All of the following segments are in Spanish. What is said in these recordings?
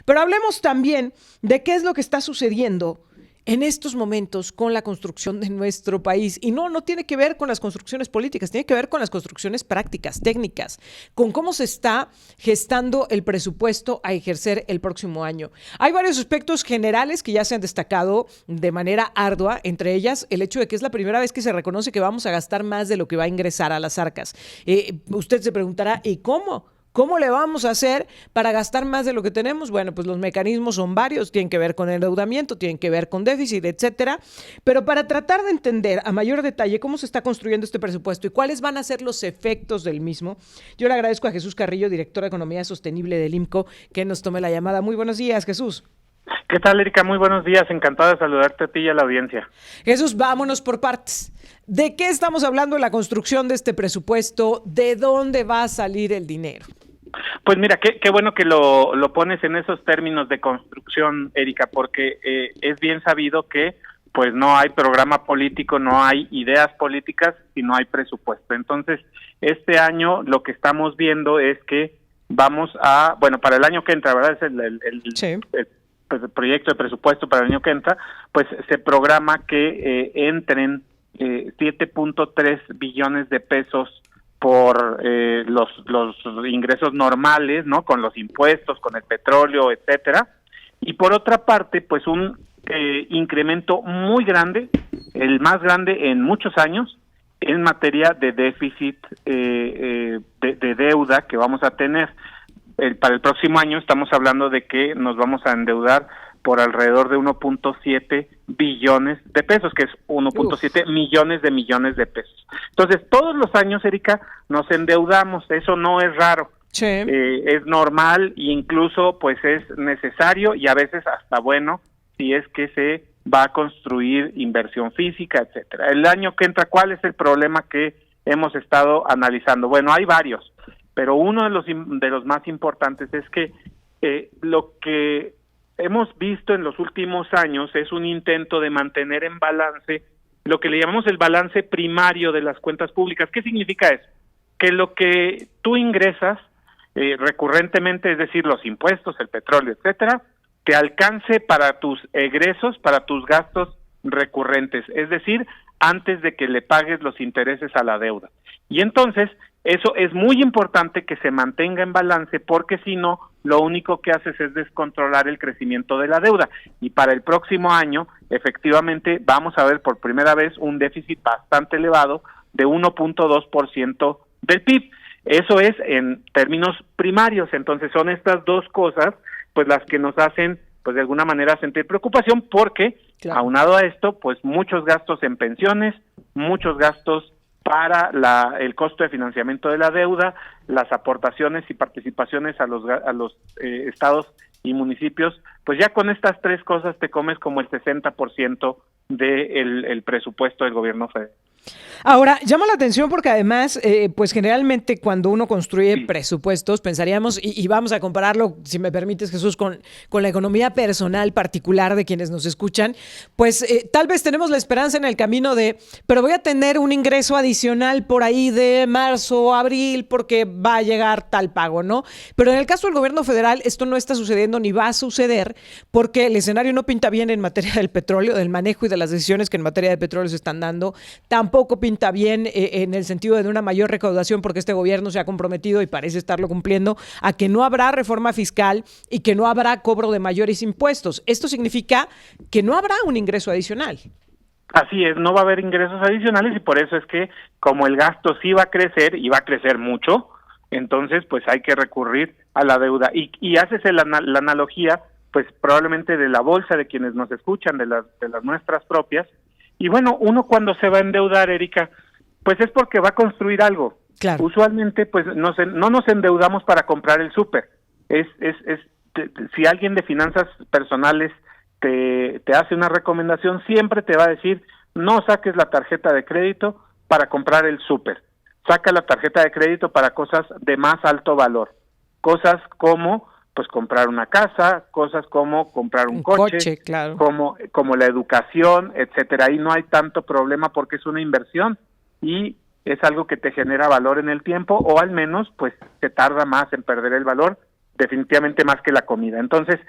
Pero hablemos también de qué es lo que está sucediendo en estos momentos con la construcción de nuestro país. Y no tiene que ver con las construcciones políticas, tiene que ver con las construcciones prácticas, técnicas, con cómo se está gestando el presupuesto a ejercer el próximo año. Hay varios aspectos generales que ya se han destacado de manera ardua, entre ellas el hecho de que es la primera vez que se reconoce que vamos a gastar más de lo que va a ingresar a las arcas. Usted se preguntará, ¿y cómo? ¿Cómo le vamos a hacer para gastar más de lo que tenemos? Bueno, pues los mecanismos son varios, tienen que ver con el endeudamiento, tienen que ver con déficit, etcétera. Pero para tratar de entender a mayor detalle cómo se está construyendo este presupuesto y cuáles van a ser los efectos del mismo, yo le agradezco a Jesús Carrillo, director de Economía Sostenible del IMCO, que nos tome la llamada. Muy buenos días, Jesús. ¿Qué tal, Erika? Muy buenos días, encantado de saludarte a ti y a la audiencia. Jesús, vámonos por partes. ¿De qué estamos hablando en la construcción de este presupuesto? ¿De dónde va a salir el dinero? Pues mira, qué bueno que lo pones en esos términos de construcción, Erika, porque es bien sabido que pues no hay programa político, no hay ideas políticas si no hay presupuesto. Entonces, este año lo que estamos viendo es que vamos a, bueno, para el año que entra, ¿verdad? Es el proyecto de presupuesto para el año que entra, pues se programa que entren 7.3 billones de pesos por los ingresos normales, ¿no? Con los impuestos, con el petróleo, etcétera. Y por otra parte, pues un incremento muy grande, el más grande en muchos años, en materia de déficit de deuda que vamos a tener. Para el próximo año estamos hablando de que nos vamos a endeudar por alrededor de 1.7 billones de pesos, que es 1.7 millones de pesos. Entonces, todos los años, Erika, nos endeudamos, eso no es raro. Sí. Es normal e incluso pues es necesario y a veces hasta bueno si es que se va a construir inversión física, etcétera. El año que entra, ¿cuál es el problema que hemos estado analizando? Bueno, hay varios, pero uno de los más importantes es que lo que hemos visto en los últimos años es un intento de mantener en balance lo que le llamamos el balance primario de las cuentas públicas. ¿Qué significa eso? Que lo que tú ingresas recurrentemente, es decir, los impuestos, el petróleo, etcétera, te alcance para tus egresos, para tus gastos recurrentes, es decir, antes de que le pagues los intereses a la deuda. Y entonces, eso es muy importante que se mantenga en balance, porque si no, lo único que haces es descontrolar el crecimiento de la deuda. Y para el próximo año, efectivamente, vamos a ver por primera vez un déficit bastante elevado de 1.2% del PIB. Eso es en términos primarios. Entonces, son estas dos cosas, pues las que nos hacen, pues de alguna manera sentir preocupación, porque claro, aunado a esto, pues muchos gastos en pensiones, muchos gastos para el costo de financiamiento de la deuda, las aportaciones y participaciones a los estados y municipios, pues ya con estas tres cosas te comes como el 60% del presupuesto del gobierno federal. Ahora, llama la atención porque además, pues generalmente cuando uno construye presupuestos, pensaríamos, y vamos a compararlo, si me permites, Jesús, con la economía personal particular de quienes nos escuchan, pues tal vez tenemos la esperanza en el camino pero voy a tener un ingreso adicional por ahí de marzo, abril, porque va a llegar tal pago, ¿no? Pero en el caso del gobierno federal, esto no está sucediendo ni va a suceder, porque el escenario no pinta bien en materia del petróleo, del manejo y de las decisiones que en materia de petróleo se están dando. Tampoco pinta bien en el sentido de una mayor recaudación, porque este gobierno se ha comprometido y parece estarlo cumpliendo a que no habrá reforma fiscal y que no habrá cobro de mayores impuestos. Esto significa que no habrá un ingreso adicional. Así es, no va a haber ingresos adicionales y por eso es que como el gasto sí va a crecer y va a crecer mucho, entonces pues hay que recurrir a la deuda. Y haces la analogía pues probablemente de la bolsa de quienes nos escuchan, de las nuestras propias. Y bueno, uno cuando se va a endeudar, Erika, pues es porque va a construir algo. Claro. Usualmente, pues no nos endeudamos para comprar el súper. Si alguien de finanzas personales te hace una recomendación, siempre te va a decir, no saques la tarjeta de crédito para comprar el súper. Saca la tarjeta de crédito para cosas de más alto valor. Cosas como pues comprar una casa, cosas como comprar un coche, claro, como la educación, etcétera. Ahí no hay tanto problema porque es una inversión y es algo que te genera valor en el tiempo, o al menos pues te tarda más en perder el valor definitivamente más que la comida. Entonces,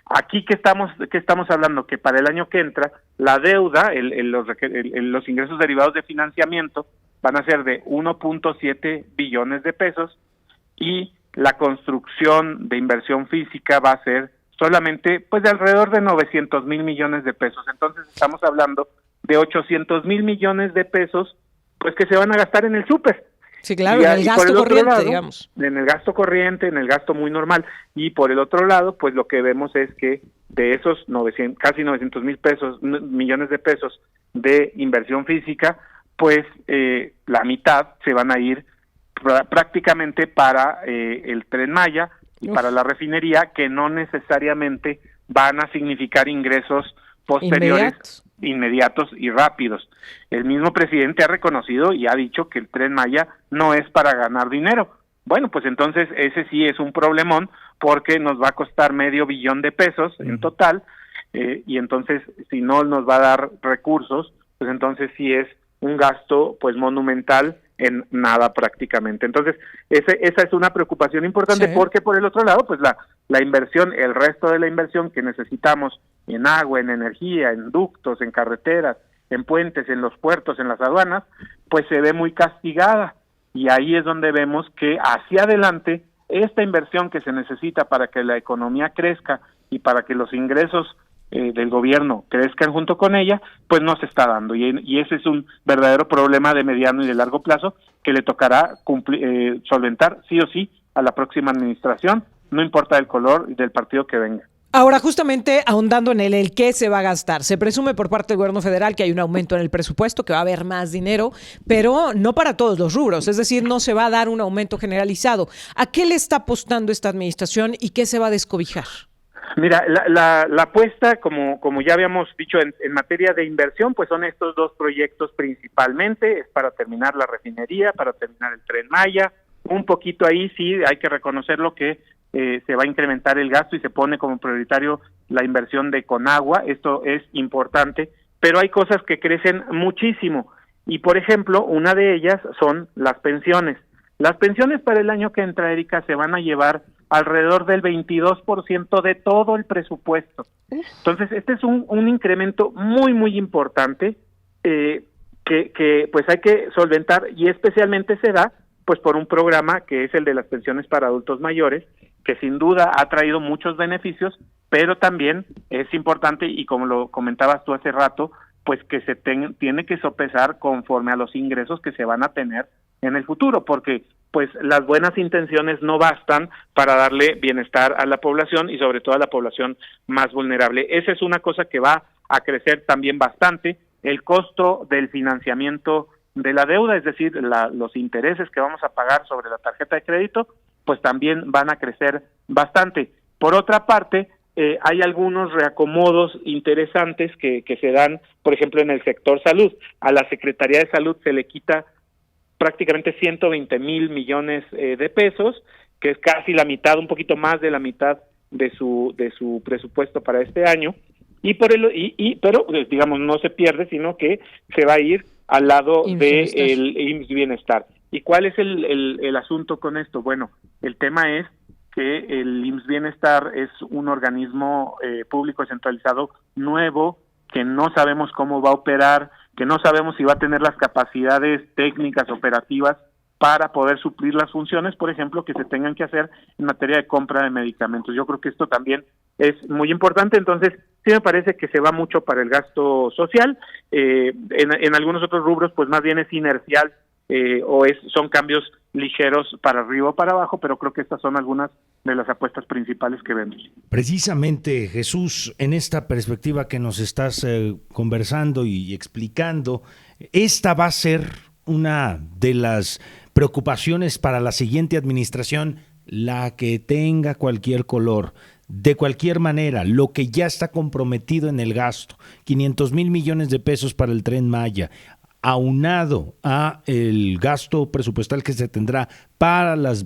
aquí ¿qué estamos hablando? Que para el año que entra, la deuda, los ingresos derivados de financiamiento van a ser de 1.7 billones de pesos y la construcción de inversión física va a ser solamente pues de alrededor de 900,000 millones de pesos. Entonces estamos hablando de 800,000 millones de pesos pues que se van a gastar en el súper. Sí, claro, en el gasto corriente, lado, digamos. En el gasto corriente, en el gasto muy normal. Y por el otro lado, pues lo que vemos es que de esos casi 900,000 millones de pesos de inversión física, pues la mitad se van a ir prácticamente para el Tren Maya y para la refinería, que no necesariamente van a significar ingresos posteriores, inmediatos y rápidos. El mismo presidente ha reconocido y ha dicho que el Tren Maya no es para ganar dinero. Bueno, pues entonces ese sí es un problemón, porque nos va a costar $500 millones de pesos en total, y entonces si no nos va a dar recursos, pues entonces sí es un gasto pues monumental en nada prácticamente. Entonces esa es una preocupación importante, sí, porque por el otro lado pues la inversión, el resto de la inversión que necesitamos en agua, en energía, en ductos, en carreteras, en puentes, en los puertos, en las aduanas, pues se ve muy castigada, y ahí es donde vemos que hacia adelante esta inversión que se necesita para que la economía crezca y para que los ingresos del gobierno crezcan junto con ella, pues no se está dando, y ese es un verdadero problema de mediano y de largo plazo que le tocará solventar sí o sí a la próxima administración, no importa el color del partido que venga. Ahora, justamente ahondando en el qué se va a gastar, se presume por parte del gobierno federal que hay un aumento en el presupuesto, que va a haber más dinero, pero no para todos los rubros, es decir, no se va a dar un aumento generalizado. ¿A qué le está apostando esta administración y qué se va a descobijar? Mira, la apuesta, como ya habíamos dicho en materia de inversión, pues son estos dos proyectos principalmente, es para terminar la refinería, para terminar el Tren Maya, un poquito ahí sí hay que reconocerlo que se va a incrementar el gasto y se pone como prioritario la inversión de Conagua, esto es importante, pero hay cosas que crecen muchísimo, y por ejemplo, una de ellas son las pensiones. Las pensiones para el año que entra, Erika, se van a llevar alrededor del 22% de todo el presupuesto. Entonces, este es un incremento muy, muy importante que pues hay que solventar, y especialmente se da pues por un programa que es el de las pensiones para adultos mayores, que sin duda ha traído muchos beneficios, pero también es importante, y como lo comentabas tú hace rato, pues que se tiene que sopesar conforme a los ingresos que se van a tener en el futuro, porque pues las buenas intenciones no bastan para darle bienestar a la población, y sobre todo a la población más vulnerable. Esa es una cosa que va a crecer también bastante. El costo del financiamiento de la deuda, es decir, los intereses que vamos a pagar sobre la tarjeta de crédito, pues también van a crecer bastante. Por otra parte, hay algunos reacomodos interesantes que se dan, por ejemplo, en el sector salud. A la Secretaría de Salud se le quita prácticamente 120,000 millones de pesos, que es casi la mitad, un poquito más de la mitad de su presupuesto para este año, pero digamos no se pierde, sino que se va a ir al lado del IMSS Bienestar. ¿Y cuál es el asunto con esto? Bueno, el tema es que el IMSS Bienestar es un organismo público centralizado nuevo, que no sabemos cómo va a operar, que no sabemos si va a tener las capacidades técnicas, operativas, para poder suplir las funciones, por ejemplo, que se tengan que hacer en materia de compra de medicamentos. Yo creo que esto también es muy importante. Entonces, sí me parece que se va mucho para el gasto social. En algunos otros rubros, pues más bien es inercial, son cambios ligeros para arriba o para abajo, pero creo que estas son algunas de las apuestas principales que vemos. Precisamente, Jesús, en esta perspectiva que nos estás conversando y explicando, esta va a ser una de las preocupaciones para la siguiente administración, la que tenga cualquier color. De cualquier manera, lo que ya está comprometido en el gasto, 500,000 millones de pesos para el Tren Maya, aunado a el gasto presupuestal que se tendrá para las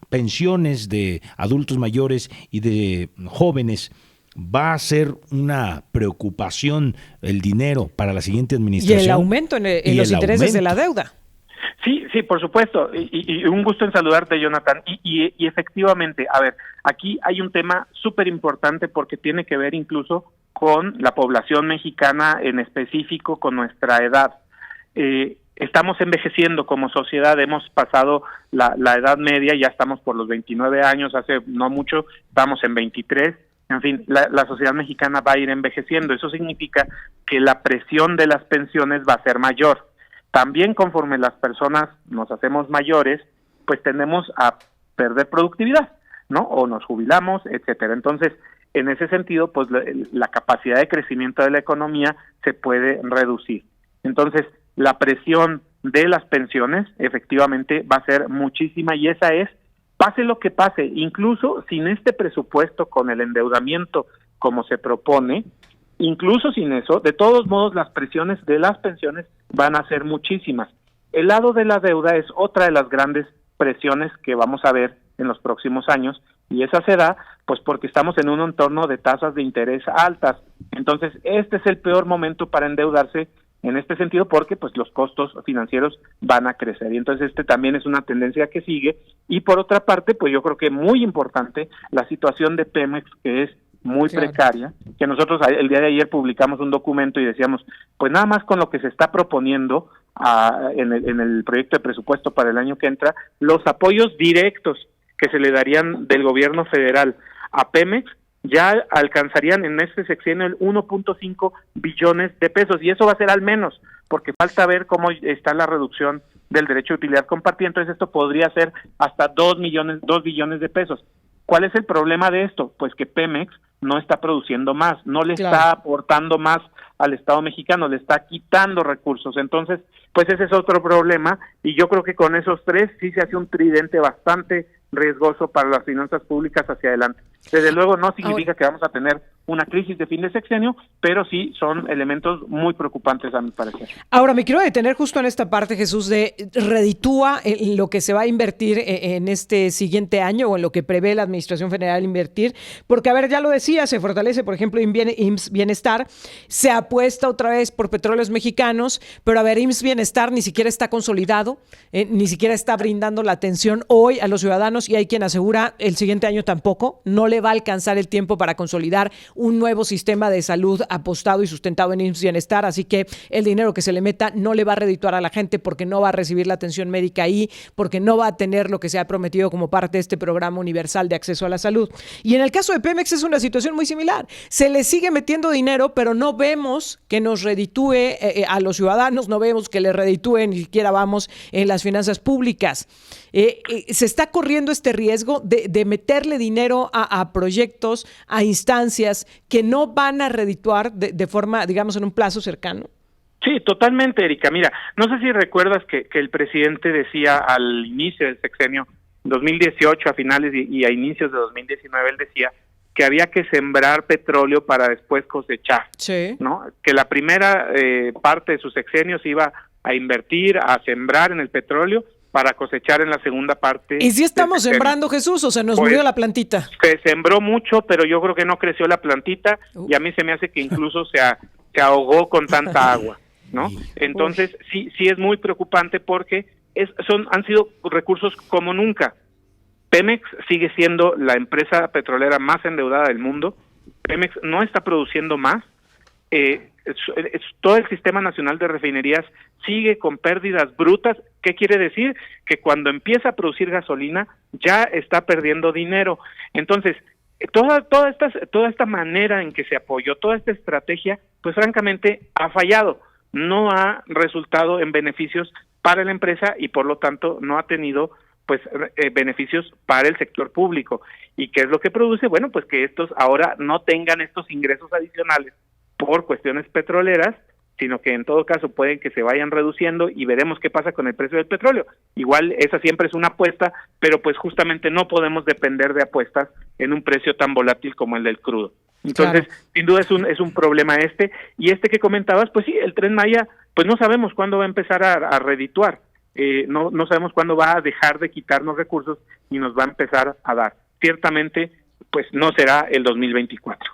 pensiones de adultos mayores y de jóvenes, va a ser una preocupación el dinero para la siguiente administración. Y el aumento en los intereses de la deuda. Sí, sí, por supuesto, y un gusto en saludarte, Jonathan. Y efectivamente, a ver, aquí hay un tema súper importante porque tiene que ver incluso con la población mexicana en específico, con nuestra edad. Estamos envejeciendo como sociedad, hemos pasado la edad media, ya estamos por los 29 años, hace no mucho estamos en 23. En fin, la sociedad mexicana va a ir envejeciendo. Eso significa que la presión de las pensiones va a ser mayor. También conforme las personas nos hacemos mayores, pues tendemos a perder productividad, ¿no? O nos jubilamos, etcétera. Entonces, en ese sentido, pues la capacidad de crecimiento de la economía se puede reducir. Entonces, la presión de las pensiones efectivamente va a ser muchísima y esa es, pase lo que pase, incluso sin este presupuesto con el endeudamiento como se propone, incluso sin eso, de todos modos las presiones de las pensiones van a ser muchísimas. El lado de la deuda es otra de las grandes presiones que vamos a ver en los próximos años y esa se da pues porque estamos en un entorno de tasas de interés altas. Entonces, este es el peor momento para endeudarse en este sentido porque pues los costos financieros van a crecer y entonces este también es una tendencia que sigue y por otra parte pues yo creo que muy importante la situación de Pemex que es muy precaria, que nosotros el día de ayer publicamos un documento y decíamos, pues nada más con lo que se está proponiendo en el proyecto de presupuesto para el año que entra, los apoyos directos que se le darían del gobierno federal a Pemex ya alcanzarían en este sexenio el 1.5 billones de pesos y eso va a ser al menos, porque falta ver cómo está la reducción del derecho de utilidad compartida, entonces esto podría ser hasta 2 billones de pesos. ¿Cuál es el problema de esto? Pues que Pemex no está produciendo más, no le está aportando más al Estado mexicano, le está quitando recursos. Entonces, pues ese es otro problema y yo creo que con esos tres sí se hace un tridente bastante riesgoso para las finanzas públicas hacia adelante. Desde luego no significa que vamos a tener una crisis de fin de sexenio, pero sí son elementos muy preocupantes a mi parecer. Ahora, me quiero detener justo en esta parte, Jesús, de reditúa en lo que se va a invertir en este siguiente año o en lo que prevé la Administración Federal invertir, porque, a ver, ya lo decía, se fortalece, por ejemplo, IMSS Bienestar, se apuesta otra vez por Petróleos Mexicanos, pero, a ver, IMSS Bienestar ni siquiera está consolidado, ni siquiera está brindando la atención hoy a los ciudadanos y hay quien asegura el siguiente año tampoco, no le va a alcanzar el tiempo para consolidar un nuevo sistema de salud apostado y sustentado en IMSS Bienestar, así que el dinero que se le meta no le va a redituar a la gente porque no va a recibir la atención médica ahí, porque no va a tener lo que se ha prometido como parte de este programa universal de acceso a la salud. Y en el caso de Pemex es una situación muy similar. Se le sigue metiendo dinero, pero no vemos que nos reditúe a los ciudadanos, no vemos que le reditúe, ni siquiera vamos en las finanzas públicas. Se está corriendo este riesgo de meterle dinero a proyectos, a instancias que no van a redituar de forma, digamos, en un plazo cercano. Sí, totalmente, Erika. Mira, no sé si recuerdas que el presidente decía al inicio del sexenio, 2018, a finales y a inicios de 2019, él decía que había que sembrar petróleo para después cosechar, sí, ¿no? Que la primera parte de su sexenio se iba a invertir, a sembrar en el petróleo para cosechar en la segunda parte. ¿Y si estamos sembrando, Jesús, o se nos murió la plantita? Se sembró mucho, pero yo creo que no creció la plantita y a mí se me hace que incluso se ahogó con tanta agua, ¿no? Entonces, sí es muy preocupante porque han sido recursos como nunca. Pemex sigue siendo la empresa petrolera más endeudada del mundo. Pemex no está produciendo más. Todo el Sistema Nacional de Refinerías sigue con pérdidas brutas. ¿Qué quiere decir? Que cuando empieza a producir gasolina ya está perdiendo dinero. Entonces, toda esta manera en que se apoyó, toda esta estrategia, pues francamente ha fallado. No ha resultado en beneficios para la empresa y por lo tanto no ha tenido pues beneficios para el sector público. ¿Y qué es lo que produce? Bueno, pues que estos ahora no tengan estos ingresos adicionales por cuestiones petroleras, sino que en todo caso pueden que se vayan reduciendo y veremos qué pasa con el precio del petróleo. Igual esa siempre es una apuesta, pero pues justamente no podemos depender de apuestas en un precio tan volátil como el del crudo. Entonces, claro, sin duda es un problema y este que comentabas, pues sí, el Tren Maya, pues no sabemos cuándo va a empezar a redituar, no sabemos cuándo va a dejar de quitarnos recursos y nos va a empezar a dar. Ciertamente, pues no será el 2024.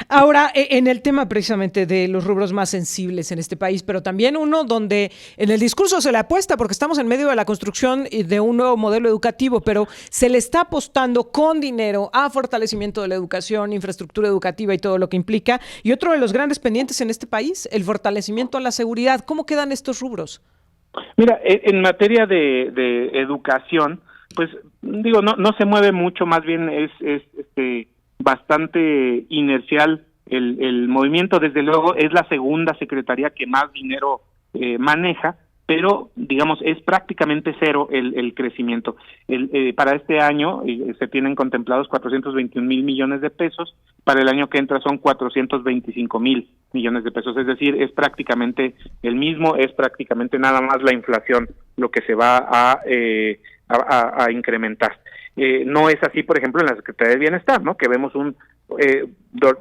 Ahora, en el tema precisamente de los rubros más sensibles en este país, pero también uno donde en el discurso se le apuesta, porque estamos en medio de la construcción de un nuevo modelo educativo, pero se le está apostando con dinero a fortalecimiento de la educación, infraestructura educativa y todo lo que implica. Y otro de los grandes pendientes en este país, el fortalecimiento a la seguridad. ¿Cómo quedan estos rubros? Mira, en materia de educación, pues digo, no se mueve mucho, más bien es bastante inercial el movimiento. Desde luego es la segunda secretaría que más dinero maneja, pero digamos es prácticamente cero el crecimiento. Para este año se tienen contemplados 421,000 millones de pesos, para el año que entra son 425,000 millones de pesos, es decir, es prácticamente el mismo, es prácticamente nada más la inflación lo que se va a incrementar. No es así, por ejemplo, en la Secretaría de Bienestar, ¿no? Que vemos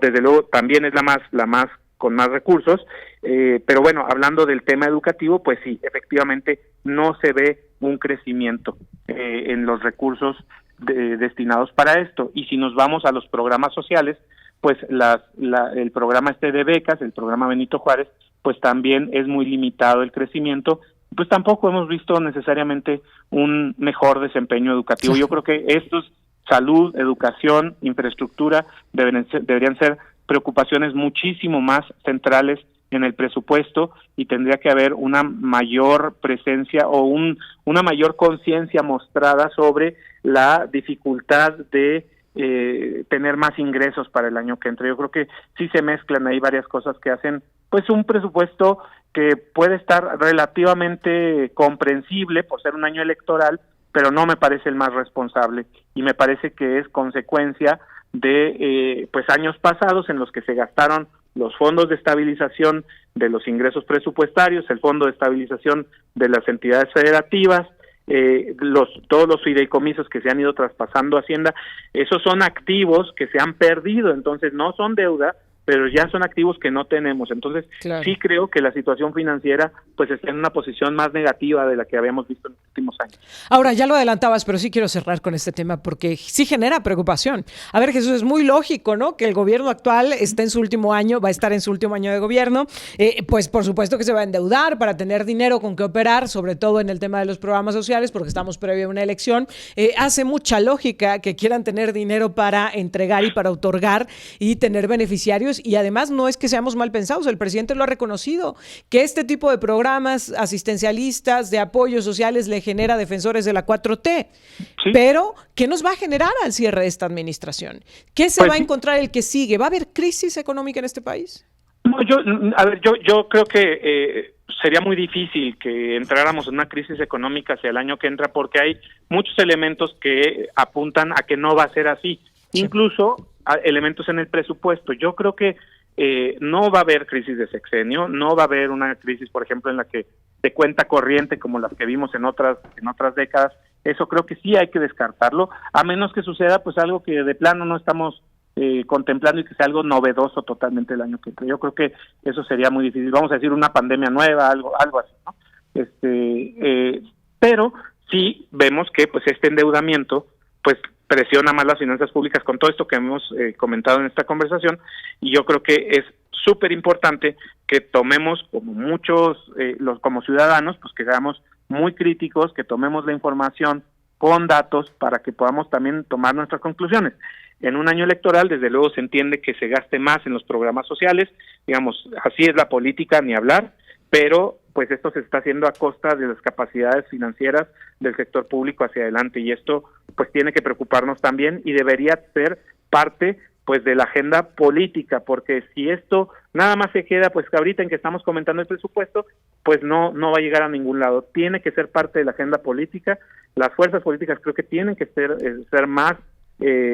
desde luego también es la más con más recursos, pero bueno, hablando del tema educativo, pues sí, efectivamente no se ve un crecimiento en los recursos destinados para esto. Y si nos vamos a los programas sociales, pues el programa de becas, el programa Benito Juárez, pues también es muy limitado el crecimiento, pues tampoco hemos visto necesariamente un mejor desempeño educativo. Yo creo que estos, salud, educación, infraestructura, deberían ser preocupaciones muchísimo más centrales en el presupuesto, y tendría que haber una mayor presencia o una mayor conciencia mostrada sobre la dificultad de tener más ingresos para el año que entra. Yo creo que sí se mezclan ahí varias cosas que hacen pues un presupuesto que puede estar relativamente comprensible por ser un año electoral, pero no me parece el más responsable, y me parece que es consecuencia de pues años pasados en los que se gastaron los fondos de estabilización de los ingresos presupuestarios, el fondo de estabilización de las entidades federativas, todos los fideicomisos que se han ido traspasando a Hacienda. Esos son activos que se han perdido, entonces no son deuda, pero ya son activos que no tenemos. Entonces, claro, sí creo que la situación financiera pues está en una posición más negativa de la que habíamos visto en los últimos años. Ahora, ya lo adelantabas, pero sí quiero cerrar con este tema porque sí genera preocupación. A ver, Jesús, es muy lógico, ¿no?, que el gobierno actual esté en su último año, va a estar en su último año de gobierno, pues por supuesto que se va a endeudar para tener dinero con que operar, sobre todo en el tema de los programas sociales, porque estamos previo a una elección. Hace mucha lógica que quieran tener dinero para entregar y para otorgar y tener beneficiarios. Y además no es que seamos mal pensados, el presidente lo ha reconocido, que este tipo de programas asistencialistas de apoyos sociales le genera defensores de la 4T. ¿Sí? Pero, ¿qué nos va a generar al cierre de esta administración? ¿Qué se va a encontrar el que sigue? ¿Va a haber crisis económica en este país? No, yo creo que sería muy difícil que entráramos en una crisis económica hacia el año que entra, porque hay muchos elementos que apuntan a que no va a ser así. Sí. Incluso elementos en el presupuesto. Yo creo que no va a haber crisis de sexenio, no va a haber una crisis, por ejemplo, en la que de cuenta corriente como las que vimos en otras décadas. Eso creo que sí hay que descartarlo, a menos que suceda pues algo que de plano no estamos contemplando y que sea algo novedoso totalmente el año que entra. Yo creo que eso sería muy difícil. Vamos a decir una pandemia nueva, algo así, ¿no? Pero sí vemos que pues este endeudamiento pues presiona más las finanzas públicas con todo esto que hemos comentado en esta conversación, y yo creo que es súper importante que tomemos, como muchos, como ciudadanos, pues que seamos muy críticos, que tomemos la información con datos para que podamos también tomar nuestras conclusiones. En un año electoral, desde luego, se entiende que se gaste más en los programas sociales, digamos, así es la política, ni hablar, pero pues esto se está haciendo a costa de las capacidades financieras del sector público hacia adelante, y esto pues tiene que preocuparnos también y debería ser parte pues de la agenda política, porque si esto nada más se queda pues ahorita en que estamos comentando el presupuesto, pues no va a llegar a ningún lado. Tiene que ser parte de la agenda política. Las fuerzas políticas creo que tienen que ser más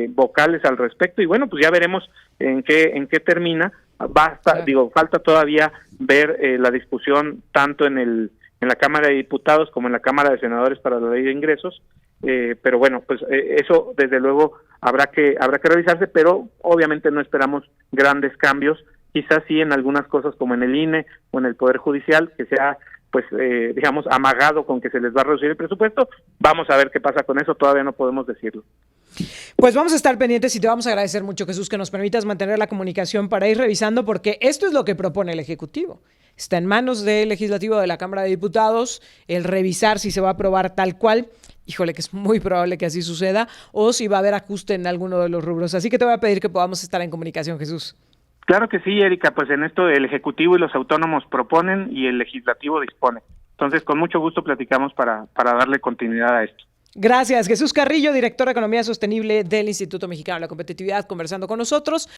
vocales al respecto, y bueno, pues ya veremos en qué termina. Falta todavía ver la discusión tanto en la Cámara de Diputados como en la Cámara de Senadores para la Ley de Ingresos, pero bueno, pues eso desde luego habrá que revisarse, pero obviamente no esperamos grandes cambios, quizás sí en algunas cosas como en el INE o en el Poder Judicial, que sea pues digamos amagado con que se les va a reducir el presupuesto. Vamos a ver qué pasa con eso, todavía no podemos decirlo. Pues vamos a estar pendientes y te vamos a agradecer mucho, Jesús, que nos permitas mantener la comunicación para ir revisando, porque esto es lo que propone el Ejecutivo. Está en manos del Legislativo de la Cámara de Diputados el revisar si se va a aprobar tal cual. Híjole, que es muy probable que así suceda, o si va a haber ajuste en alguno de los rubros. Así que te voy a pedir que podamos estar en comunicación, Jesús. Claro que sí, Erika, pues en esto el Ejecutivo y los autónomos proponen y el Legislativo dispone. Entonces, con mucho gusto platicamos para darle continuidad a esto. Gracias. Jesús Carrillo, director de Economía Sostenible del Instituto Mexicano de la Competitividad, conversando con nosotros.